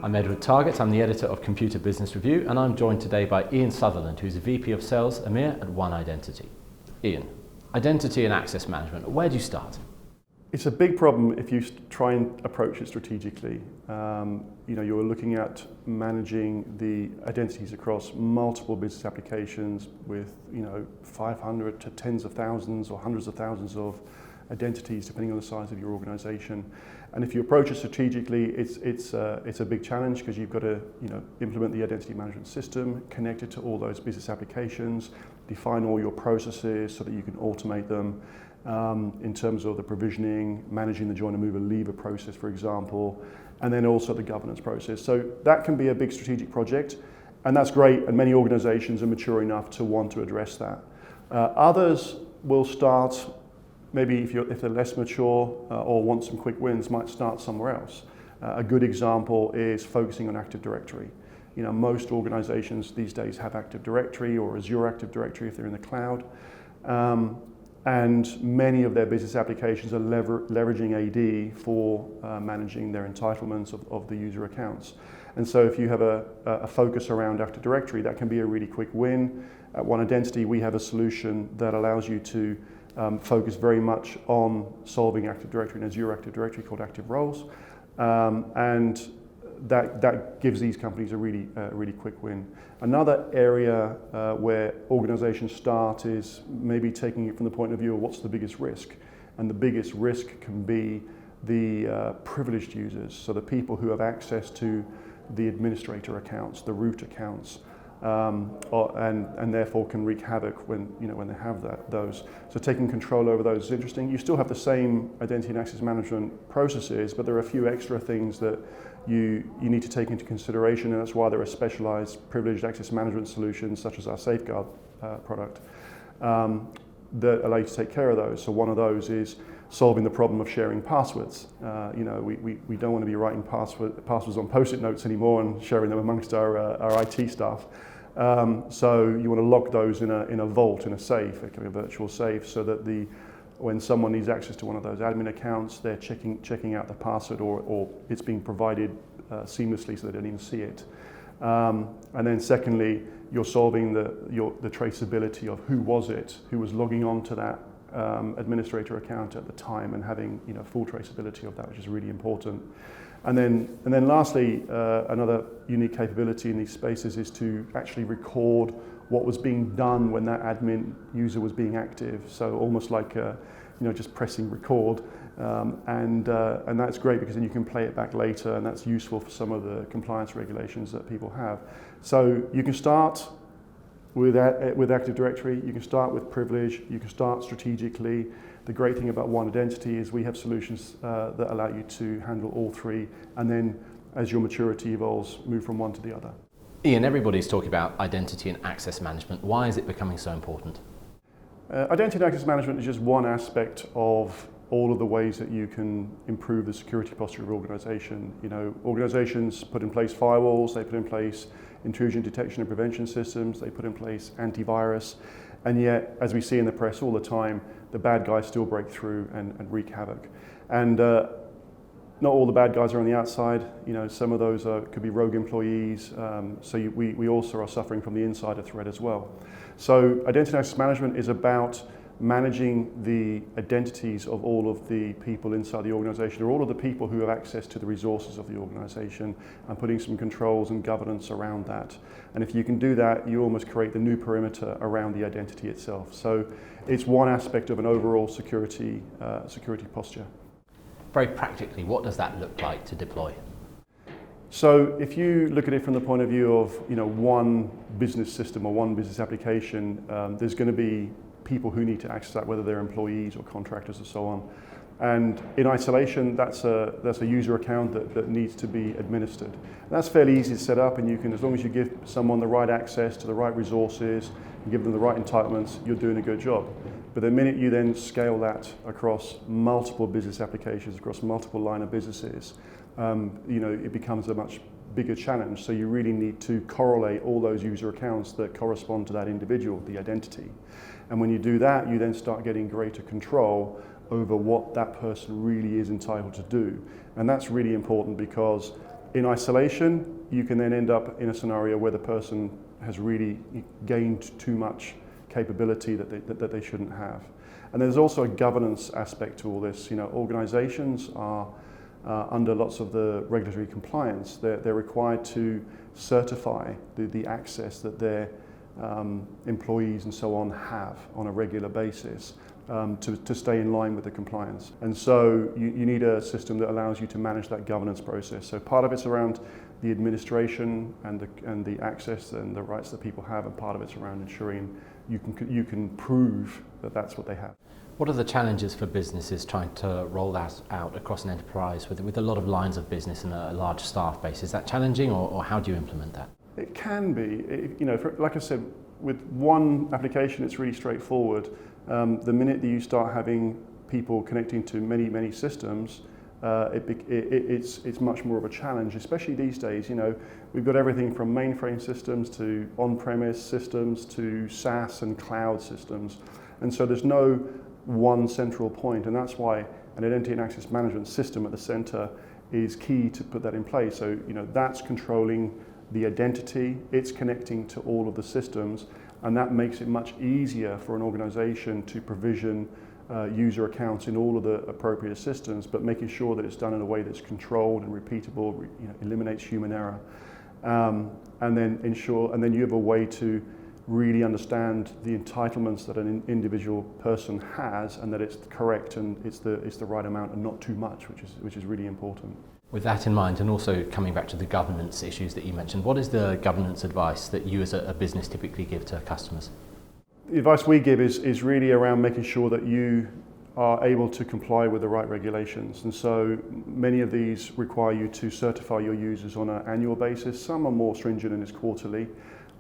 I'm Edward Targett, I'm the editor of Computer Business Review, and I'm joined today by Ian Sutherland, who's a VP of Sales EMEA at One Identity. Ian, identity and access management, where do you start? It's a big problem if you try and approach it strategically. You're looking at managing the identities across multiple business applications with 500 to tens of thousands or hundreds of thousands of identities depending on the size of your organization. And if you approach it strategically, it's a big challenge because you've got to implement the identity management system, connect it to all those business applications, define all your processes so that you can automate them. In terms of the provisioning, managing the joiner mover leaver process, for example, and then also the governance process. So that can be a big strategic project, and that's great, and many organizations are mature enough to want to address that. Others will start, maybe if they're less mature or want some quick wins, might start somewhere else. A good example is focusing on Active Directory. Most organizations these days have Active Directory or Azure Active Directory if they're in the cloud. And many of their business applications are leveraging AD for managing their entitlements of the user accounts. And so if you have a focus around Active Directory, that can be a really quick win. At One Identity, we have a solution that allows you to focus very much on solving Active Directory and Azure Active Directory called Active Roles. And that gives these companies a really quick win. Another area where organizations start is maybe taking it from the point of view of what's the biggest risk. And the biggest risk can be the privileged users, so the people who have access to the administrator accounts, the root accounts, and therefore can wreak havoc when they have those. So taking control over those is interesting. You still have the same identity and access management processes, but there are a few extra things that you need to take into consideration, and that's why there are specialized privileged access management solutions such as our Safeguard product that allow you to take care of those. So one of those is solving the problem of sharing passwords. We don't want to be writing passwords on Post-it notes anymore and sharing them amongst our IT staff. So you want to lock those in a vault, in a safe, a virtual safe, so that when someone needs access to one of those admin accounts, they're checking out the password or it's being provided seamlessly so they don't even see it. And then secondly, you're solving the traceability of who was logging on to that administrator account at the time, and having full traceability of that, which is really important. And then lastly, another unique capability in these spaces is to actually record what was being done when that admin user was being active. So almost like just pressing record, and that's great because then you can play it back later, and that's useful for some of the compliance regulations that people have. So you can start with Active Directory, you can start with privilege, you can start strategically. The great thing about One Identity is we have solutions that allow you to handle all three, and then as your maturity evolves, move from one to the other. Ian, everybody's talking about identity and access management. Why is it becoming so important? Identity and access management is just one aspect of all of the ways that you can improve the security posture of your organization. Organizations put in place firewalls, they put in place intrusion detection and prevention systems, they put in place antivirus, and yet, as we see in the press all the time, the bad guys still break through and wreak havoc. And not all the bad guys are on the outside. Some of those could be rogue employees. We also are suffering from the insider threat as well. So identity and access management is about managing the identities of all of the people inside the organization, or all of the people who have access to the resources of the organization, and putting some controls and governance around that. And if you can do that, you almost create the new perimeter around the identity itself. So it's one aspect of an overall security posture. Very practically, what does that look like to deploy? So if you look at it from the point of view of one business system or one business application, there's going to be people who need to access that, whether they're employees or contractors or so on. And in isolation, that's a user account that needs to be administered. And that's fairly easy to set up, and you can, as long as you give someone the right access to the right resources and give them the right entitlements, you're doing a good job. But the minute you then scale that across multiple business applications, across multiple line of businesses, it becomes a much bigger challenge. So you really need to correlate all those user accounts that correspond to that individual, the identity. And when you do that, you then start getting greater control over what that person really is entitled to do. And that's really important because in isolation, you can then end up in a scenario where the person has really gained too much capability that they shouldn't have. And there's also a governance aspect to all this. Organizations are under lots of the regulatory compliance. They're required to certify the access that their employees and so on have on a regular basis to stay in line with the compliance. And so you need a system that allows you to manage that governance process. So part of it's around the administration and the access and the rights that people have, and part of it's around ensuring you can prove that that's what they have. What are the challenges for businesses trying to roll that out across an enterprise with a lot of lines of business and a large staff base? Is that challenging, or how do you implement that? It can be. Like I said, with one application, it's really straightforward. The minute that you start having people connecting to many systems, it's much more of a challenge, especially these days. We've got everything from mainframe systems to on-premise systems to SaaS and cloud systems. And so there's no one central point, and that's why an identity and access management system at the center is key to put that in place. So that's controlling the identity, it's connecting to all of the systems, and that makes it much easier for an organization to provision user accounts in all of the appropriate systems, but making sure that it's done in a way that's controlled and repeatable, eliminates human error, and then you have a way to really understand the entitlements that an individual person has, and that it's correct and it's the right amount and not too much, which is really important. With that in mind, and also coming back to the governance issues that you mentioned, what is the governance advice that you as a business typically give to customers? The advice we give is really around making sure that you are able to comply with the right regulations. And so many of these require you to certify your users on an annual basis. Some are more stringent and it's quarterly.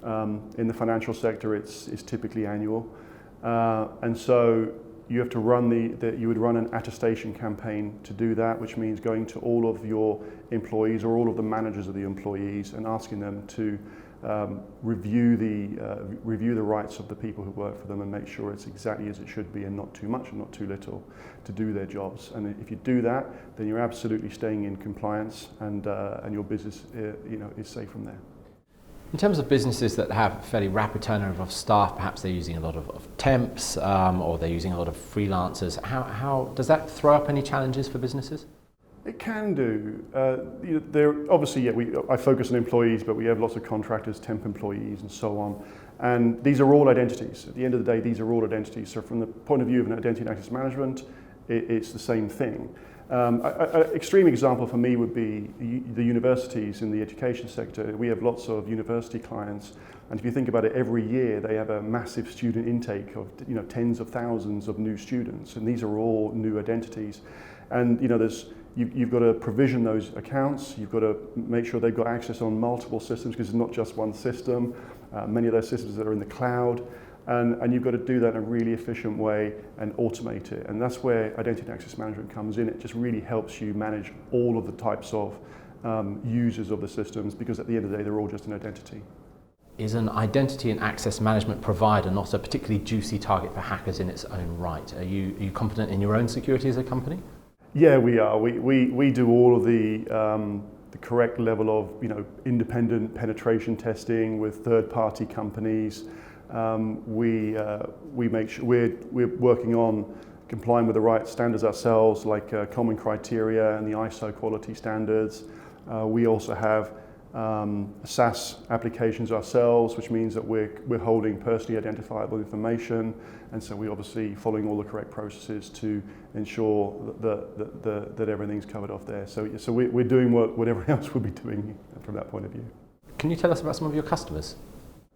In the financial sector, it's typically annual. And so you have to you would run an attestation campaign to do that, which means going to all of your employees or all of the managers of the employees and asking them to review the rights of the people who work for them and make sure it's exactly as it should be and not too much and not too little to do their jobs. And if you do that, then you're absolutely staying in compliance, and your business is safe from there. In terms of businesses that have a fairly rapid turnover of staff, perhaps they're using a lot of temps or they're using a lot of freelancers, how does that throw up any challenges for businesses? It can do. Obviously, I focus on employees, but we have lots of contractors, temp employees, and so on. And these are all identities. At the end of the day, these are all identities. So from the point of view of an identity and access management, it's the same thing. An extreme example for me would be the universities in the education sector. We have lots of university clients, and if you think about it, every year they have a massive student intake of tens of thousands of new students, and these are all new identities. And you've got to provision those accounts. You've got to make sure they've got access on multiple systems, because it's not just one system. Many of those systems that are in the cloud. And you've got to do that in a really efficient way and automate it. And that's where identity and access management comes in. It just really helps you manage all of the types of users of the systems, because at the end of the day, they're all just an identity. Is an identity and access management provider not a particularly juicy target for hackers in its own right? Are you confident in your own security as a company? Yeah, we are. We do all of the correct level of independent penetration testing with third-party companies. We make sure we're working on complying with the right standards ourselves, like common criteria and the ISO quality standards. We also have SaaS applications ourselves, which means that we're holding personally identifiable information, and so we're obviously following all the correct processes to ensure that everything's covered off there. So we're doing what everyone else would be doing from that point of view. Can you tell us about some of your customers?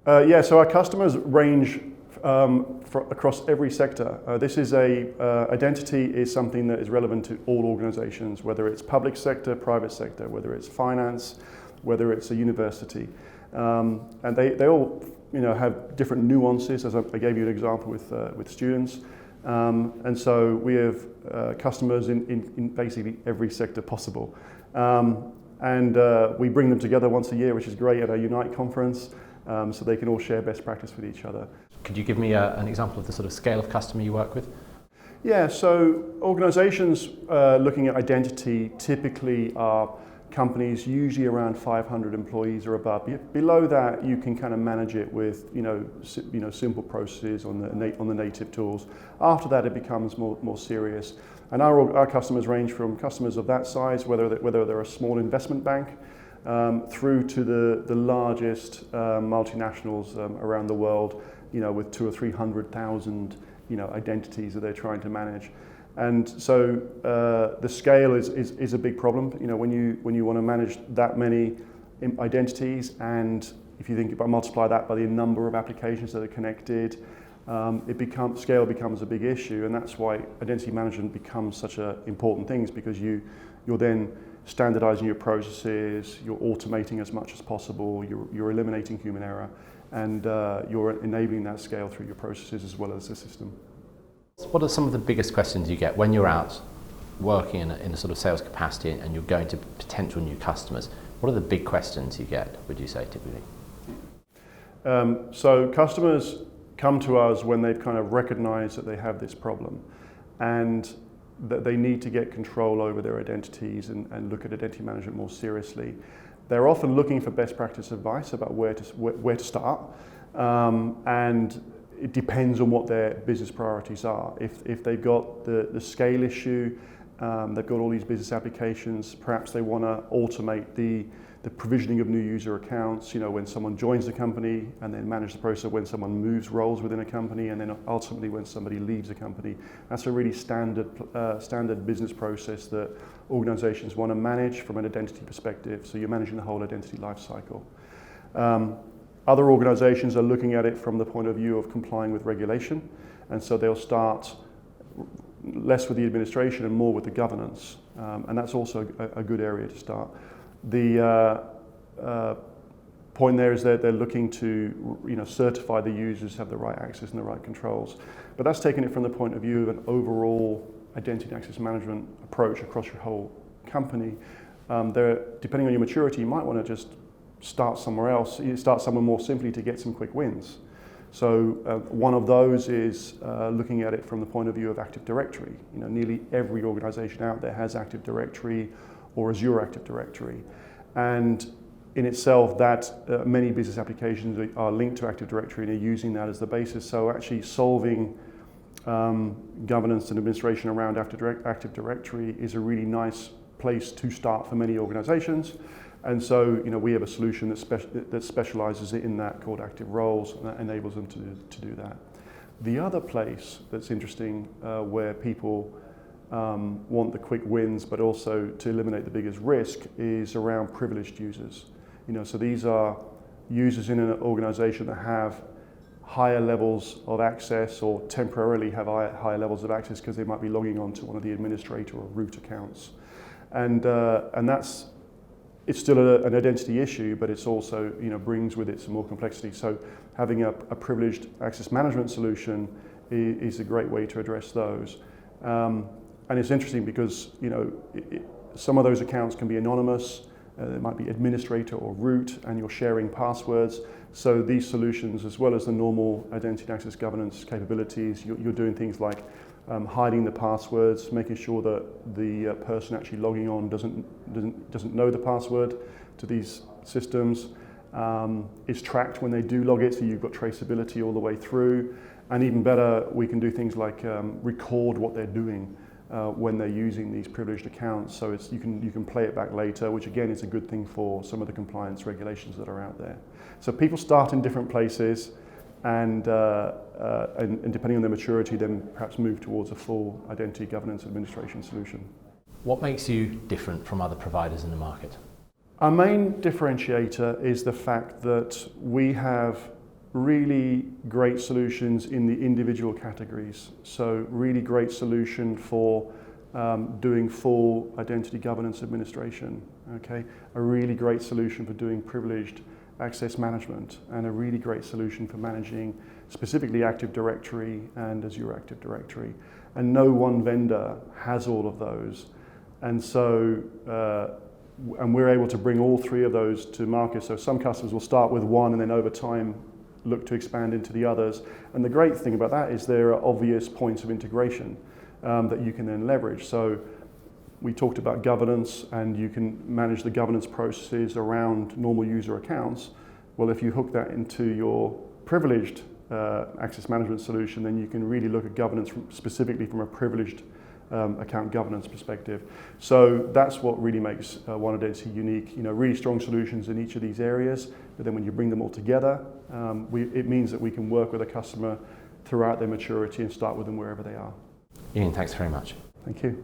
So our customers range across every sector. This is identity is something that is relevant to all organizations, whether it's public sector, private sector, whether it's finance, whether it's a university. And they all have different nuances, as I gave you an example with students. And so we have customers in basically every sector possible. And we bring them together once a year, which is great, at our Unite conference. So they can all share best practice with each other. Could you give me an example of the sort of scale of customer you work with? Yeah, so organizations looking at identity typically are companies usually around 500 employees or above. Below that, you can kind of manage it with simple processes on the native tools. After that, it becomes more serious. And our customers range from customers of that size, whether they're a small investment bank, through to the largest multinationals around the world, with 200,000 or 300,000 identities that they're trying to manage. And so the scale is a big problem. When you want to manage that many identities, and if you think about multiply that by the number of applications that are connected, scale becomes a big issue, and that's why identity management becomes such an important thing, because you're then standardizing your processes, you're automating as much as possible, you're eliminating human error, and you're enabling that scale through your processes as well as the system. What are some of the biggest questions you get when you're out working in a sort of sales capacity and you're going to potential new customers? What are the big questions you get, would you say, typically? So customers come to us when they've kind of recognized that they have this problem and that they need to get control over their identities and look at identity management more seriously. They're often looking for best practice advice about where to start, and it depends on what their business priorities are. If they've got the scale issue, they've got all these business applications, perhaps they want to automate the provisioning of new user accounts, when someone joins the company, and then manage the process when someone moves roles within a company, and then ultimately when somebody leaves a company. That's a really standard business process that organizations want to manage from an identity perspective. So you're managing the whole identity life cycle. Other organizations are looking at it from the point of view of complying with regulation, and so they'll start less with the administration and more with the governance, and that's also a good area to start. The point there is that they're looking to certify the users have the right access and the right controls, but that's taking it from the point of view of an overall identity and access management approach across your whole company. Depending on your maturity, you might want to just start somewhere else. You start somewhere more simply to get some quick wins. So one of those is looking at it from the point of view of Active Directory. Nearly every organization out there has Active Directory or Azure Active Directory, and in itself, that many business applications are linked to Active Directory and are using that as the basis. So actually solving governance and administration around Active Directory is a really nice place to start for many organizations. And so, we have a solution that specializes in that, called Active Roles, and that enables them to do that. The other place that's interesting, where people want the quick wins, but also to eliminate the biggest risk, is around privileged users. So these are users in an organization that have higher levels of access, or temporarily have higher levels of access because they might be logging on to one of the administrator or root accounts. And it's still an identity issue, but it's also brings with it some more complexity. So having a privileged access management solution is a great way to address those. And it's interesting because some of those accounts can be anonymous. It might be administrator or root, and you're sharing passwords. So these solutions, as well as the normal identity and access governance capabilities, you're doing things like hiding the passwords, making sure that the person actually logging on doesn't know the password to these systems, is tracked when they do log it, so you've got traceability all the way through. And even better, we can do things like record what they're doing when they're using these privileged accounts, so you can play it back later, which again is a good thing for some of the compliance regulations that are out there. So people start in different places, and depending on their maturity, then perhaps move towards a full identity governance administration solution. What makes you different from other providers in the market? Our main differentiator is the fact that we have really great solutions in the individual categories. So really great solution for doing full identity governance administration, okay? A really great solution for doing privileged access management, and a really great solution for managing specifically Active Directory and Azure Active Directory. And no one vendor has all of those. And so, and we're able to bring all three of those to market. So some customers will start with one and then over time look to expand into the others. And the great thing about that is there are obvious points of integration that you can then leverage. So We talked about governance, and you can manage the governance processes around normal user accounts. Well, if you hook that into your privileged access management solution, then you can really look at governance specifically from a privileged account governance perspective. So that's what really makes One Identity unique. Really strong solutions in each of these areas, but then when you bring them all together, it means that we can work with a customer throughout their maturity and start with them wherever they are. Ian, thanks very much. Thank you.